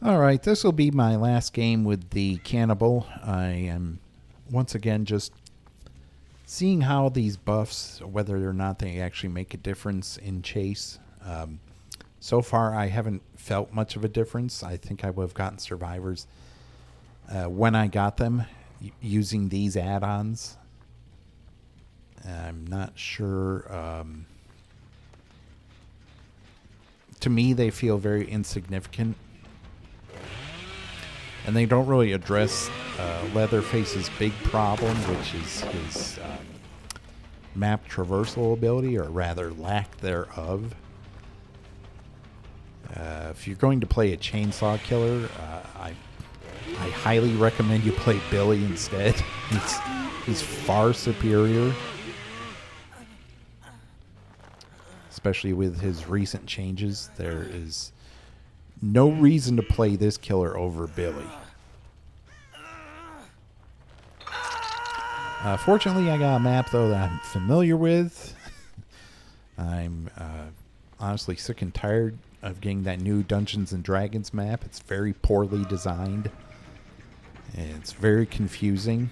All right, this will be my last game with the Cannibal. I am once again just seeing how these buffs, whether or not they actually make a difference in chase. So far, I haven't felt much of a difference. I think I would have gotten survivors when I got them using these add-ons. I'm not sure. To me, they feel very insignificant. And they don't really address Leatherface's big problem, which is his map traversal ability, or rather lack thereof. If you're going to play a chainsaw killer, I highly recommend you play Billy instead. He's far superior, especially with his recent changes. There is no reason to play this killer over Billy. Fortunately, I got a map, though, that I'm familiar with. I'm honestly sick and tired of getting that new Dungeons and Dragons map. It's very poorly designed. And it's very confusing.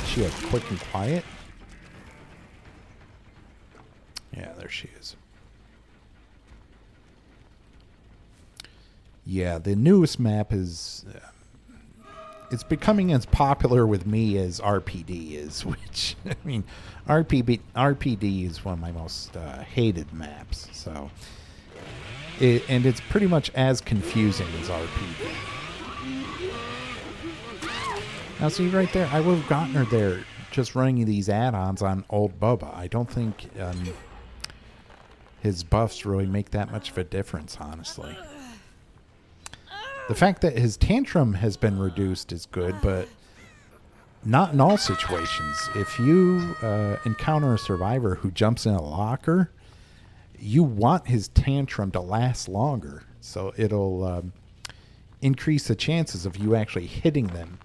She has quick and quiet. Yeah, there she is. Yeah, the newest map is... it's becoming as popular with me as RPD is, which, I mean, RPD is one of my most hated maps, so... and it's pretty much as confusing as RPD. Now, see, right there, I would have gotten her there just running these add-ons on Old Bubba. I don't think his buffs really make that much of a difference, honestly. The fact that his tantrum has been reduced is good, but not in all situations. If you encounter a survivor who jumps in a locker, you want his tantrum to last longer, so it'll increase the chances of you actually hitting them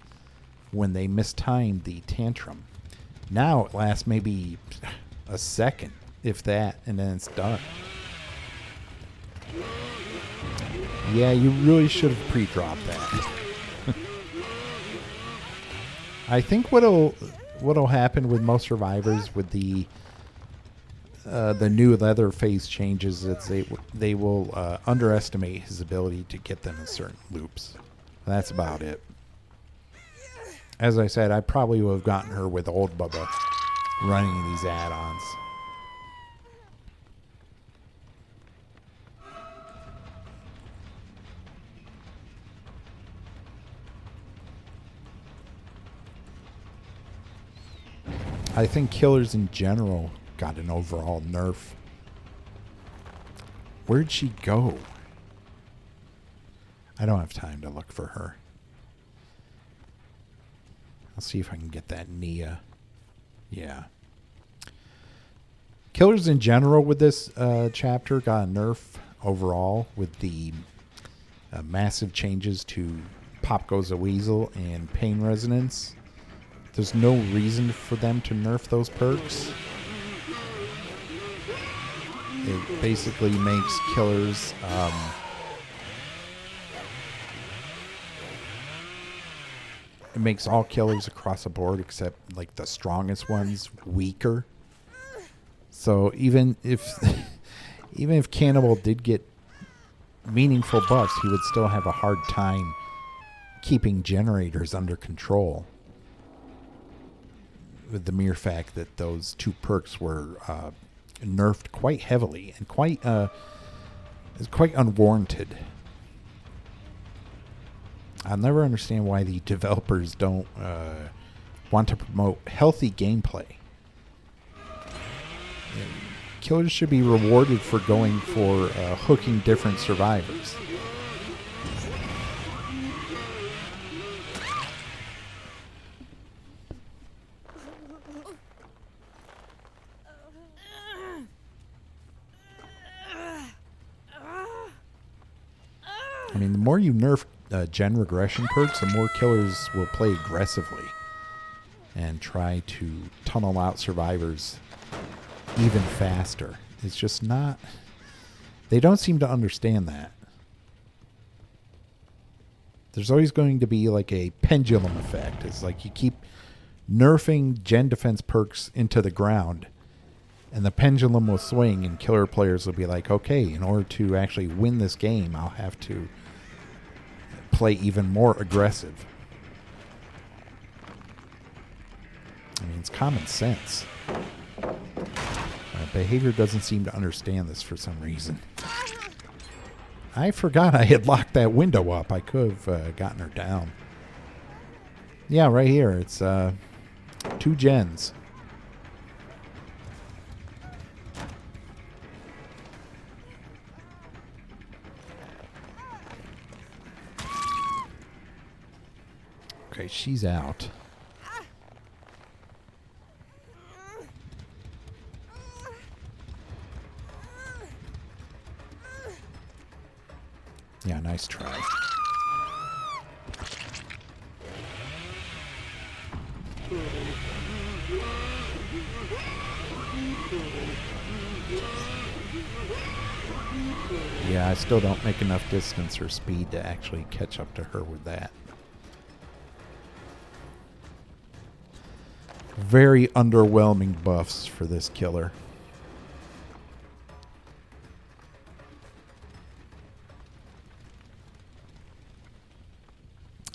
when they mistime the tantrum. Now it lasts maybe a second, if that, and then it's done. Yeah, you really should have pre-dropped that. I think what'll happen with most survivors with the new Leatherface changes is they will underestimate his ability to get them in certain loops. That's about it. As I said, I probably would have gotten her with Old Bubba running these add-ons. I think killers in general got an overall nerf. Where'd she go? I don't have time to look for her. I'll see if I can get that Nia. Yeah. Killers in general with this chapter got a nerf overall with the massive changes to Pop Goes a Weasel and Pain Resonance. There's no reason for them to nerf those perks. It basically makes killers it makes all killers across the board except like the strongest ones weaker. So even if Cannibal did get meaningful buffs, he would still have a hard time keeping generators under control. With the mere fact that those two perks were nerfed quite heavily and quite unwarranted. I'll never understand why the developers don't want to promote healthy gameplay. Killers should be rewarded for going for hooking different survivors. I mean, the more you nerf gen regression perks, the more killers will play aggressively and try to tunnel out survivors even faster. It's just not... They don't seem to understand that. There's always going to be like a pendulum effect. It's like you keep nerfing gen defense perks into the ground, and the pendulum will swing, and killer players will be like, okay, in order to actually win this game, I'll have to play even more aggressive. I mean, it's common sense. Behavior doesn't seem to understand this for some reason. I forgot I had locked that window up. I could have gotten her down. Yeah, right here. It's 2 gens. Okay, she's out. Yeah, nice try. Yeah, I still don't make enough distance or speed to actually catch up to her with that. Very underwhelming buffs for this killer.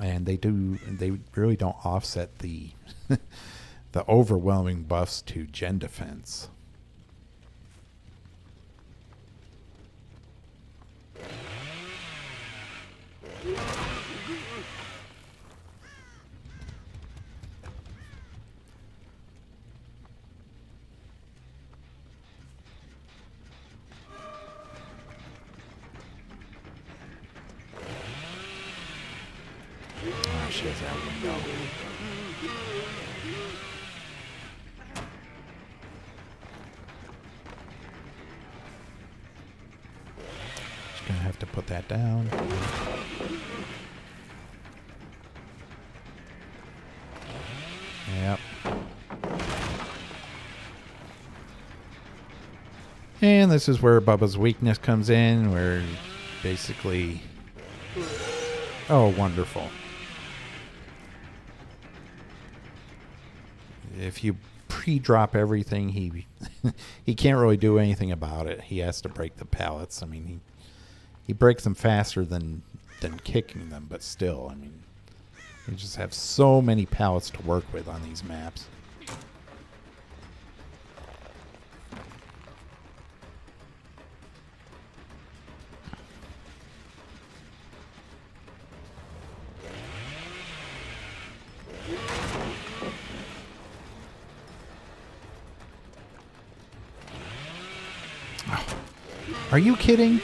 And they really don't offset the the overwhelming buffs to gen defense. She has that window. Just gonna have to put that down. Yep. And this is where Bubba's weakness comes in, where basically... Oh, wonderful. If you pre-drop everything, he can't really do anything about it. He has to break the pallets. I mean, he breaks them faster than kicking them, but still, I mean, you just have so many pallets to work with on these maps. Are you kidding?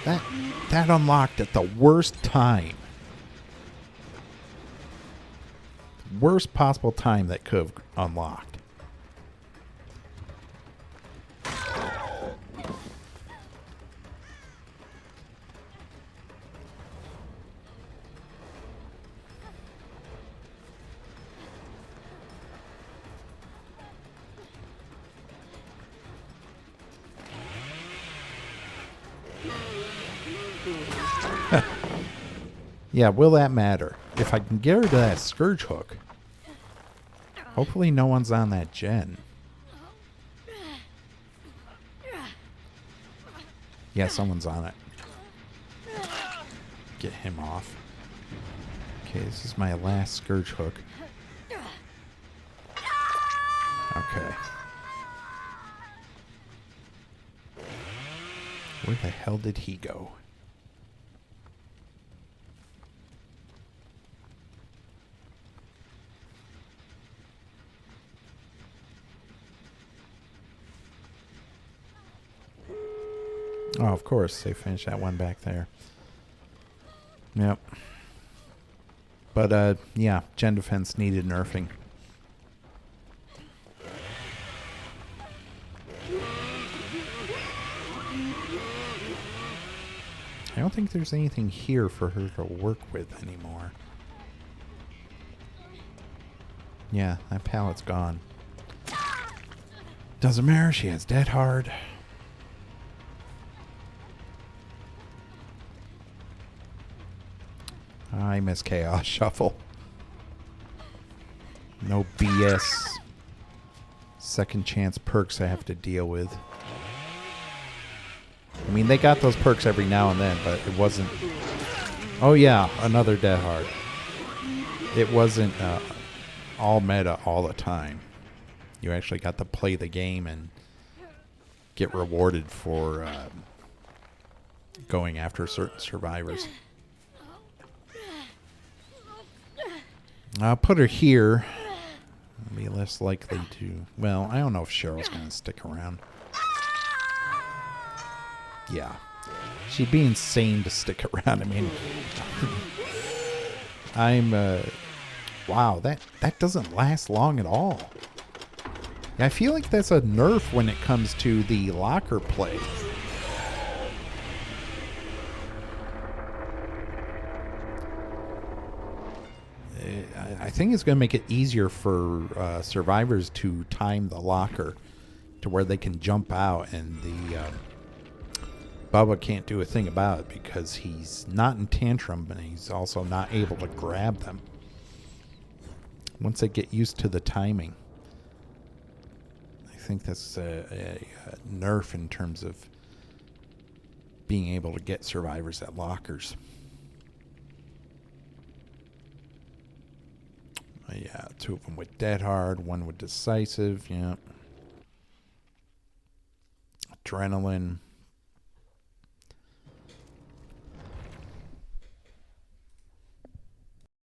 That unlocked at the worst time. Worst possible time that could have unlocked. Yeah, will that matter? If I can get her to that Scourge Hook, hopefully no one's on that gen. Yeah, someone's on it. Get him off. Okay, this is my last Scourge Hook. Okay. Where the hell did he go? Oh, of course. They finished that one back there. Yep. But, yeah, gen defense needed nerfing. I don't think there's anything here for her to work with anymore. Yeah, that pallet's gone. Doesn't matter. She has Dead Hard. I miss Chaos Shuffle. No BS. Second chance perks I have to deal with. I mean, they got those perks every now and then, but it wasn't... Oh yeah, another Dead Hard. It wasn't all meta all the time. You actually got to play the game and get rewarded for going after certain survivors. I'll put her here. Be less likely to... Well, I don't know if Cheryl's going to stick around. Yeah. She'd be insane to stick around. I mean... I'm... wow, that doesn't last long at all. I feel like that's a nerf when it comes to the locker play. I think it's going to make it easier for survivors to time the locker to where they can jump out, and the Bubba can't do a thing about it because he's not in tantrum, but he's also not able to grab them. Once they get used to the timing, I think that's a nerf in terms of being able to get survivors at lockers. Yeah, 2 of them with Dead Hard, 1 with Decisive, yeah. Adrenaline.